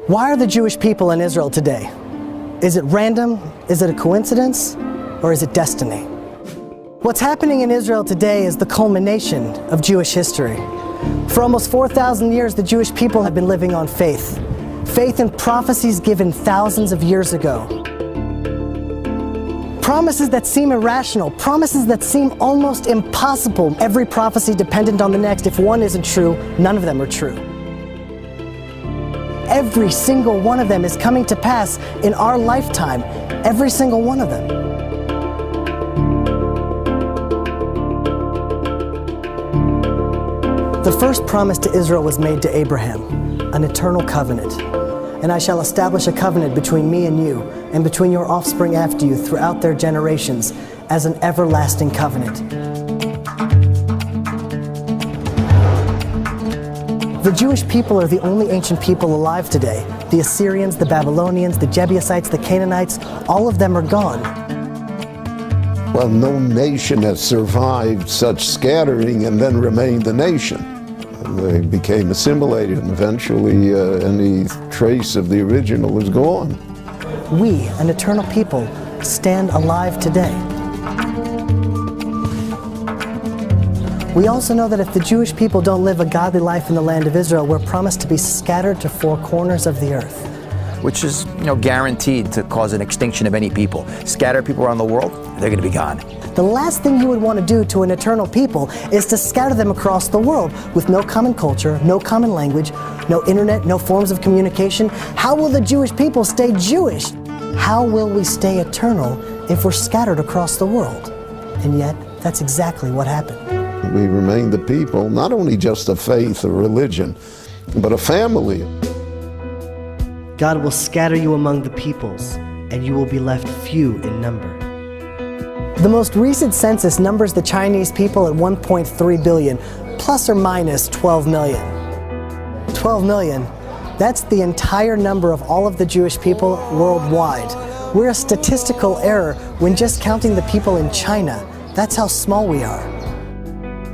Why are the Jewish people in Israel today? Is it random? Is it a coincidence? Or is it destiny? What's happening in Israel today is the culmination of Jewish history. For almost 4,000 years, the Jewish people have been living on faith. Faith in prophecies given thousands of years ago. Promises that seem irrational, promises that seem almost impossible. Every prophecy dependent on the next. If one isn't true, none of them are true. Every single one of them is coming to pass in our lifetime. Every single one of them. The first promise to Israel was made to Abraham, an eternal covenant. And I shall establish a covenant between me and you, and between your offspring after you throughout their generations, as an everlasting covenant. The Jewish people are the only ancient people alive today. The Assyrians, the Babylonians, the Jebusites, the Canaanites, all of them are gone. Well, no nation has survived such scattering and then remained a nation. They became assimilated, and eventually any trace of the original is gone. We, an eternal people, stand alive today. We also know that if the Jewish people don't live a godly life in the land of Israel, we're promised to be scattered to four corners of the earth. Which is, guaranteed to cause an extinction of any people. Scatter people around the world, they're going to be gone. The last thing you would want to do to an eternal people is to scatter them across the world with no common culture, no common language, no internet, no forms of communication. How will the Jewish people stay Jewish? How will we stay eternal if we're scattered across the world? And yet, that's exactly what happened. We remain the people, not only just a faith or religion, but a family. God will scatter you among the peoples, and you will be left few in number. The most recent census numbers the Chinese people at 1.3 billion, plus or minus 12 million. 12 million, that's the entire number of all of the Jewish people worldwide. We're a statistical error when just counting the people in China. That's how small we are.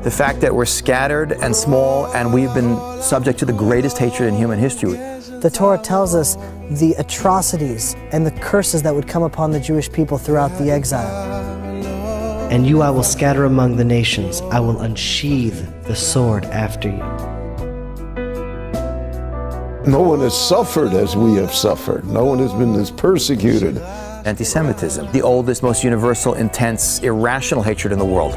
The fact that we're scattered and small and we've been subject to the greatest hatred in human history. The Torah tells us the atrocities and the curses that would come upon the Jewish people throughout the exile. And you I will scatter among the nations. I will unsheathe the sword after you. No one has suffered as we have suffered. No one has been as persecuted. Anti-Semitism, the oldest, most universal, intense, irrational hatred in the world.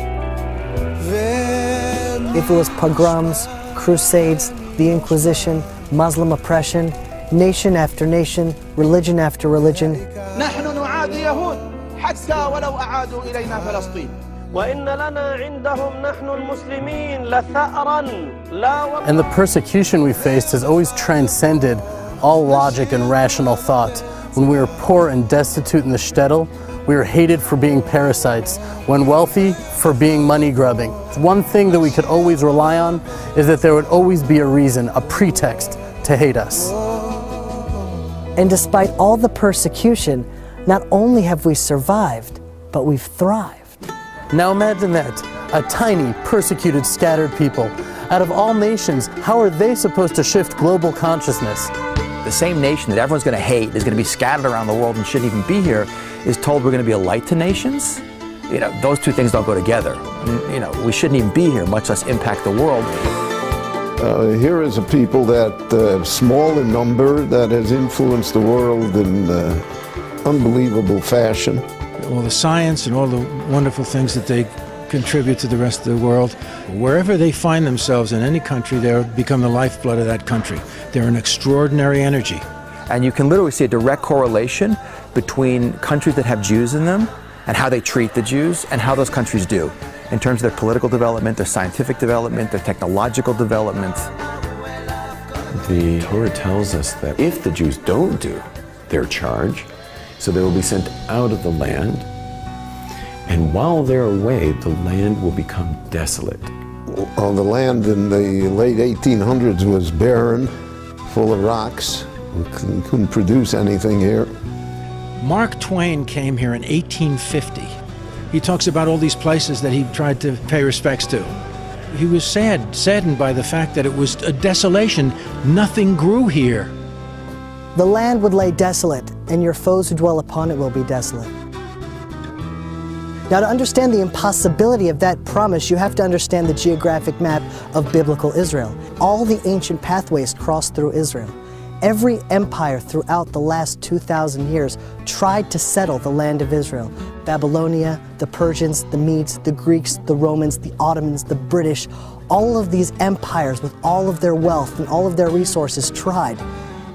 If it was pogroms, crusades, the Inquisition, Muslim oppression, nation after nation, religion after religion. And the persecution we faced has always transcended all logic and rational thought. When we were poor and destitute in the shtetl, we were hated for being parasites. When wealthy, for being money grubbing. One thing that we could always rely on is that there would always be a reason, a pretext to hate us. And despite all the persecution, not only have we survived, but we've thrived. Now imagine that, a tiny, persecuted, scattered people. Out of all nations, how are they supposed to shift global consciousness? The same nation that everyone's going to hate is going to be scattered around the world and shouldn't even be here is told we're going to be a light to nations. Those two things don't go together. We shouldn't even be here, much less impact the world. Here is a people that, small in number, that has influenced the world in unbelievable fashion. All the science and all the wonderful things that they contribute to the rest of the world. Wherever they find themselves in any country, they become the lifeblood of that country. They're an extraordinary energy. And you can literally see a direct correlation between countries that have Jews in them and how they treat the Jews and how those countries do in terms of their political development, their scientific development, their technological development. The Torah tells us that if the Jews don't do their charge, so they will be sent out of the land, and while they're away, the land will become desolate. The land in the late 1800s was barren, full of rocks. We couldn't produce anything here. Mark Twain came here in 1850. He talks about all these places that he tried to pay respects to. He was saddened by the fact that it was a desolation. Nothing grew here. The land would lay desolate, and your foes who dwell upon it will be desolate. Now, to understand the impossibility of that promise, you have to understand the geographic map of biblical Israel. All the ancient pathways cross through Israel. Every empire throughout the last 2,000 years tried to settle the land of Israel. Babylonia, the Persians, the Medes, the Greeks, the Romans, the Ottomans, the British, all of these empires with all of their wealth and all of their resources tried,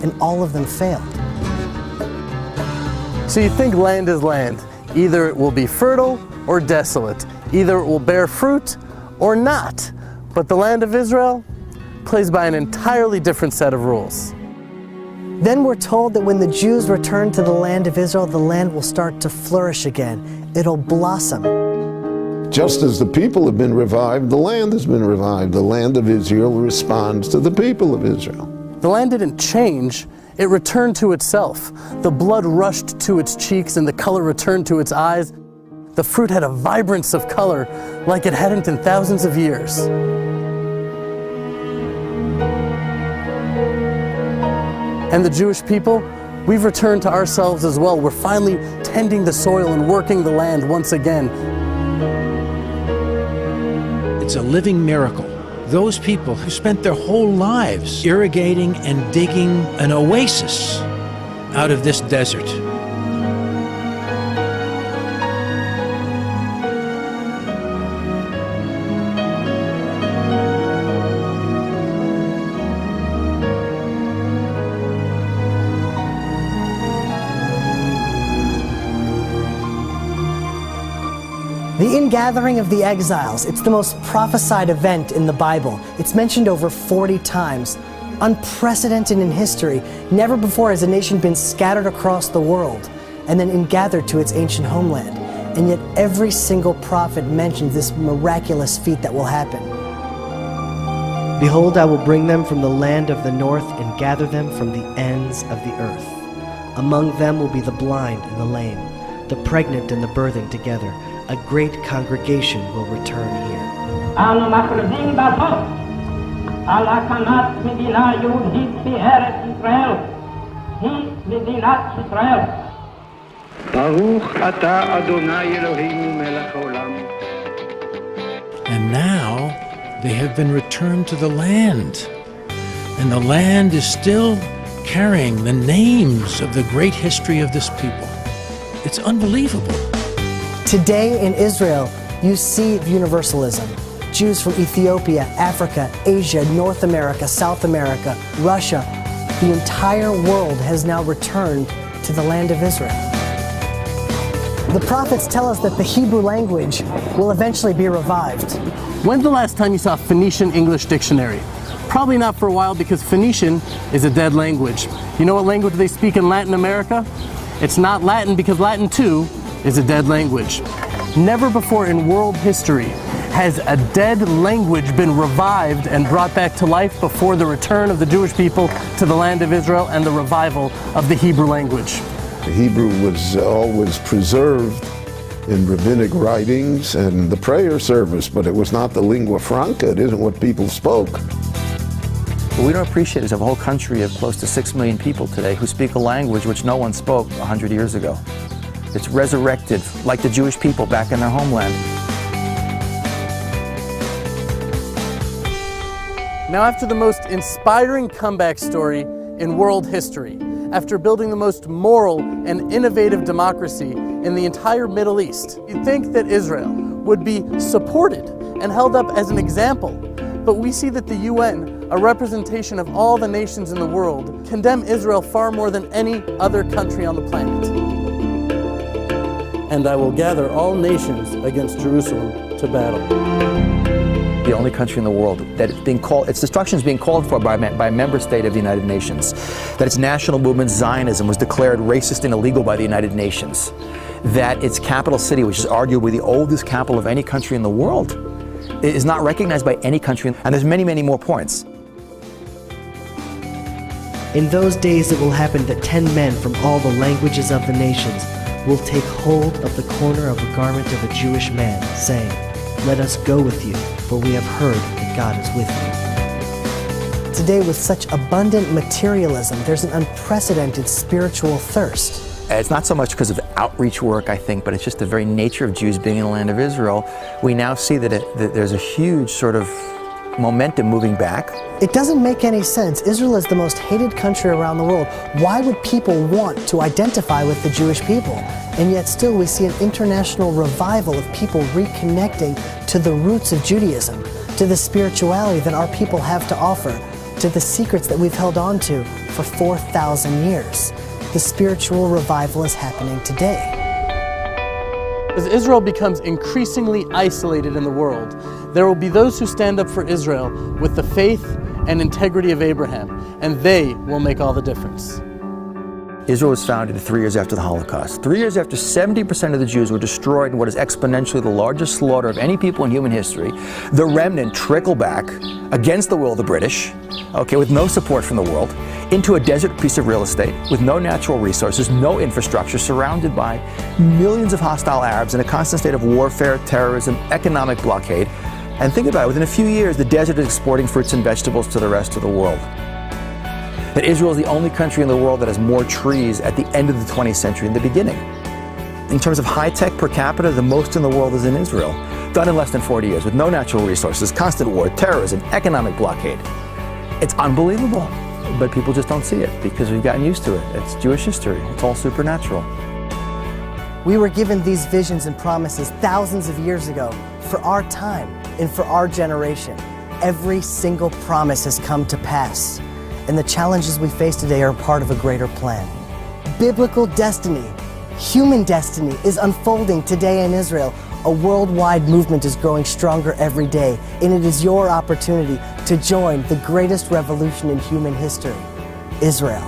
and all of them failed. So you think land is land. Either it will be fertile or desolate. Either it will bear fruit or not. But the land of Israel plays by an entirely different set of rules. Then we're told that when the Jews return to the land of Israel, the land will start to flourish again. It'll blossom. Just as the people have been revived, the land has been revived. The land of Israel responds to the people of Israel. The land didn't change, it returned to itself. The blood rushed to its cheeks and the color returned to its eyes. The fruit had a vibrance of color like it hadn't in thousands of years. And the Jewish people, we've returned to ourselves as well. We're finally tending the soil and working the land once again. It's a living miracle. Those people who spent their whole lives irrigating and digging an oasis out of this desert. The ingathering of the exiles, it's the most prophesied event in the Bible. It's mentioned over 40 times. Unprecedented in history. Never before has a nation been scattered across the world and then ingathered to its ancient homeland. And yet every single prophet mentions this miraculous feat that will happen. Behold, I will bring them from the land of the north and gather them from the ends of the earth. Among them will be the blind and the lame, the pregnant and the birthing together. A great congregation will return here. אנו מכריזים בזאת על הקמת מדינה יהודית בארץ ישראל. היא מדינת ישראל. ברוך אתה אדוני אלוהינו מלך העולם. And now they have been returned to the land. And the land is still carrying the names of the great history of this people. It's unbelievable. Today in Israel, you see universalism. Jews from Ethiopia, Africa, Asia, North America, South America, Russia, the entire world has now returned to the land of Israel. The prophets tell us that the Hebrew language will eventually be revived. When's the last time you saw a Phoenician English dictionary? Probably not for a while because Phoenician is a dead language. You know what language they speak in Latin America? It's not Latin because Latin too is a dead language. Never before in world history has a dead language been revived and brought back to life before the return of the Jewish people to the land of Israel and the revival of the Hebrew language. The Hebrew was always preserved in rabbinic writings and the prayer service, but it was not the lingua franca. It isn't what people spoke. What we don't appreciate is a whole country of close to 6 million people today who speak a language which no one spoke 100 years ago. It's resurrected, like the Jewish people back in their homeland. Now, after the most inspiring comeback story in world history, after building the most moral and innovative democracy in the entire Middle East, you'd think that Israel would be supported and held up as an example. But we see that the UN, a representation of all the nations in the world, condemn Israel far more than any other country on the planet. And I will gather all nations against Jerusalem to battle. The only country in the world that its destruction is being called for by a member state of the United Nations, that its national movement, Zionism, was declared racist and illegal by the United Nations, that its capital city, which is arguably the oldest capital of any country in the world, is not recognized by any country, and there's many, many more points. In those days it will happen that 10 men from all the languages of the nations will take hold of the corner of a garment of a Jewish man, saying, "Let us go with you, for we have heard that God is with you." today with such abundant materialism, there's an unprecedented spiritual thirst. It's not so much because of outreach work, I think, but it's just the very nature of Jews being in the land of Israel. We now see that there's a huge sort of momentum moving back. It doesn't make any sense. Israel is the most hated country around the world. Why would people want to identify with the Jewish people? And yet still we see an international revival of people reconnecting to the roots of Judaism, to the spirituality that our people have to offer, to the secrets that we've held on to for 4,000 years. The spiritual revival is happening today. As Israel becomes increasingly isolated in the world, there will be those who stand up for Israel with the faith and integrity of Abraham, and they will make all the difference. Israel was founded 3 years after the Holocaust. 3 years after 70% of the Jews were destroyed in what is exponentially the largest slaughter of any people in human history, the remnant trickle back against the will of the British, okay, with no support from the world, into a desert piece of real estate with no natural resources, no infrastructure, surrounded by millions of hostile Arabs in a constant state of warfare, terrorism, economic blockade. And think about it, within a few years, the desert is exporting fruits and vegetables to the rest of the world. That Israel is the only country in the world that has more trees at the end of the 20th century than the beginning. In terms of high-tech per capita, the most in the world is in Israel, done in less than 40 years, with no natural resources, constant war, terrorism, economic blockade. It's unbelievable, but people just don't see it because we've gotten used to it. It's Jewish history. It's all supernatural. We were given these visions and promises thousands of years ago for our time and for our generation. Every single promise has come to pass, and the challenges we face today are part of a greater plan. Biblical destiny, human destiny is unfolding today in Israel. A worldwide movement is growing stronger every day, and it is your opportunity to join the greatest revolution in human history, Israel.